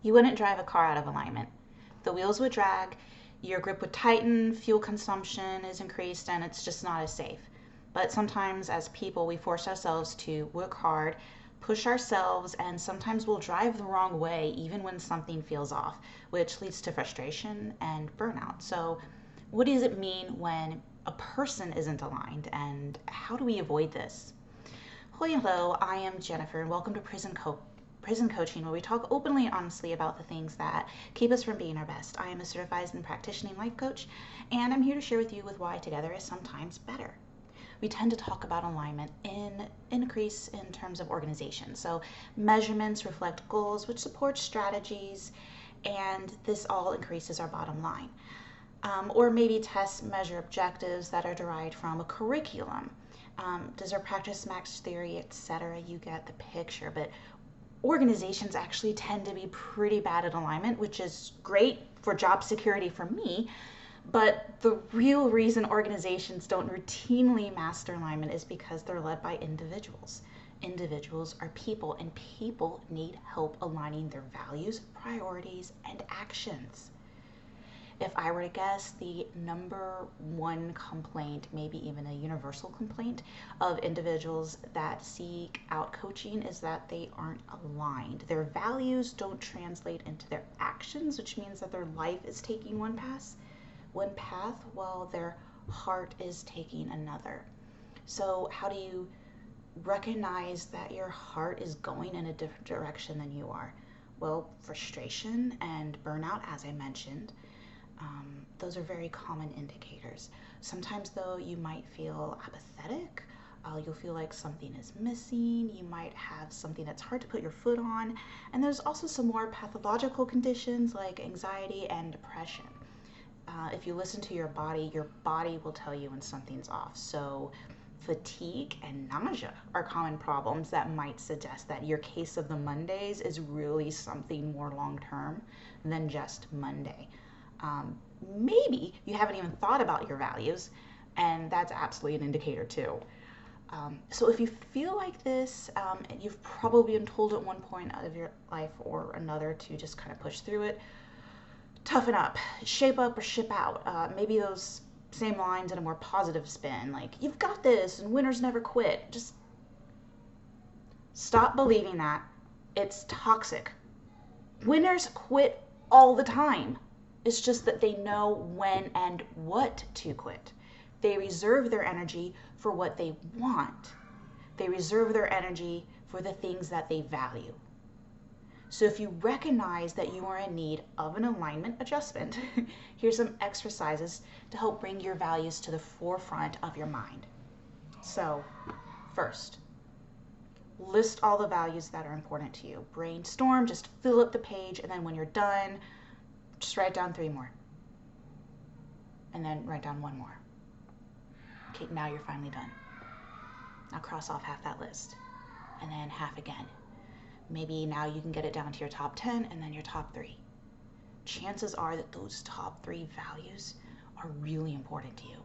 You wouldn't drive a car out of alignment. The wheels would drag, your grip would tighten, fuel consumption is increased, and it's just not as safe. But sometimes, as people, we force ourselves to work hard, push ourselves, and sometimes we'll drive the wrong way even when something feels off, which leads to frustration and burnout. So, what does it mean when a person isn't aligned, and how do we avoid this? Hello, I am Jennifer, and welcome to Prison Coaching, where we talk openly and honestly about the things that keep us from being our best. I am a certified and practicing life coach, and I'm here to share with you why together is sometimes better. We tend to talk about alignment in increase in terms of organization. So measurements reflect goals, which support strategies, and this all increases our bottom line. Or maybe tests measure objectives that are derived from a curriculum. Does our practice match theory, etc.? You get the picture. But organizations actually tend to be pretty bad at alignment, which is great for job security for me. But the real reason organizations don't routinely master alignment is because they're led by individuals. Individuals are people, and people need help aligning their values, priorities, and actions. If I were to guess, the number one complaint, maybe even a universal complaint, of individuals that seek out coaching is that they aren't aligned. Their values don't translate into their actions, which means that their life is taking one path while their heart is taking another. So, how do you recognize that your heart is going in a different direction than you are? Well, frustration and burnout, as I mentioned, those are very common indicators. Sometimes, though, you might feel apathetic. You'll feel like something is missing. You might have something that's hard to put your foot on. And there's also some more pathological conditions like anxiety and depression. If you listen to your body will tell you when something's off. So, fatigue and nausea are common problems that might suggest that your case of the Mondays is really something more long term than just Monday. Maybe you haven't even thought about your values, and that's absolutely an indicator too. So if you feel like this, and you've probably been told at one point of your life or another to just kind of push through it, toughen up, shape up or ship out. Maybe those same lines in a more positive spin, like you've got this and winners never quit. Just stop believing that. It's toxic. Winners quit all the time. It's just that they know when and what to quit. They reserve their energy for what they want. They reserve their energy for the things that they value. So if you recognize that you are in need of an alignment adjustment, here's some exercises to help bring your values to the forefront of your mind. So, first, list all the values that are important to you. Brainstorm, just fill up the page, and then when you're done, just write down 3 more. And then write down 1 more. Okay, now you're finally done. Now cross off half that list. And then half again. Maybe now you can get it down to your top 10 and then your top 3. Chances are that those top 3 values are really important to you.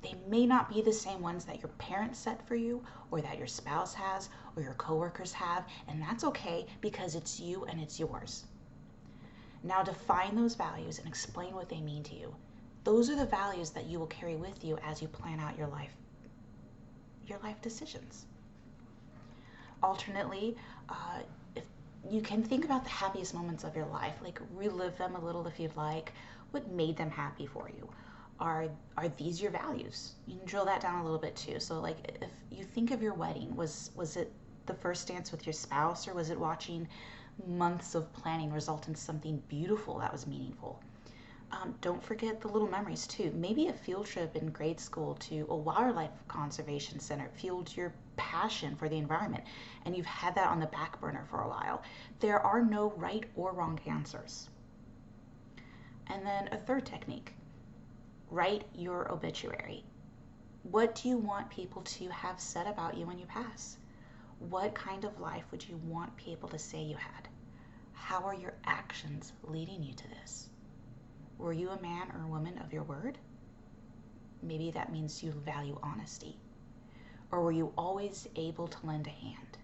They may not be the same ones that your parents set for you, or that your spouse has, or your coworkers have, and that's okay because it's you and it's yours. Now define those values and explain what they mean to you. Those are the values that you will carry with you as you plan out your life decisions. Alternately, if you can think about the happiest moments of your life, like relive them a little if you'd like. What made them happy for you? Are these your values? You can drill that down a little bit too. So like if you think of your wedding, was it the first dance with your spouse, or was it watching months of planning result in something beautiful that was meaningful? Don't forget the little memories too. Maybe a field trip in grade school to a wildlife conservation center fueled your passion for the environment, and you've had that on the back burner for a while. There are no right or wrong answers. And then a third technique, write your obituary. What do you want people to have said about you when you pass? What kind of life would you want people to say you had? How are your actions leading you to this? Were you a man or a woman of your word? Maybe that means you value honesty. Or were you always able to lend a hand?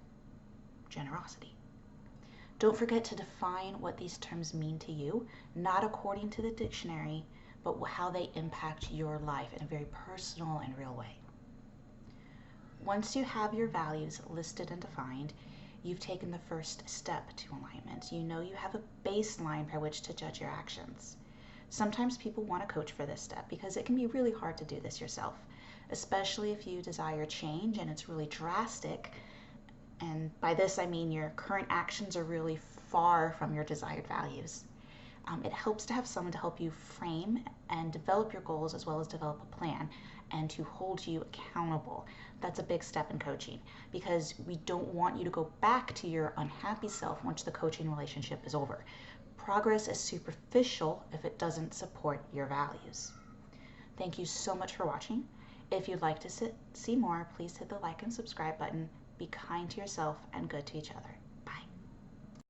Generosity. Don't forget to define what these terms mean to you, not according to the dictionary, but how they impact your life in a very personal and real way. Once you have your values listed and defined, you've taken the first step to alignment. You know you have a baseline by which to judge your actions. Sometimes people want a coach for this step because it can be really hard to do this yourself, especially if you desire change and it's really drastic. And by this, I mean your current actions are really far from your desired values. It helps to have someone to help you frame and develop your goals as well as develop a plan and to hold you accountable. That's a big step in coaching because we don't want you to go back to your unhappy self once the coaching relationship is over. Progress is superficial if it doesn't support your values. Thank you so much for watching. If you'd like to see more, please hit the like and subscribe button. Be kind to yourself and good to each other.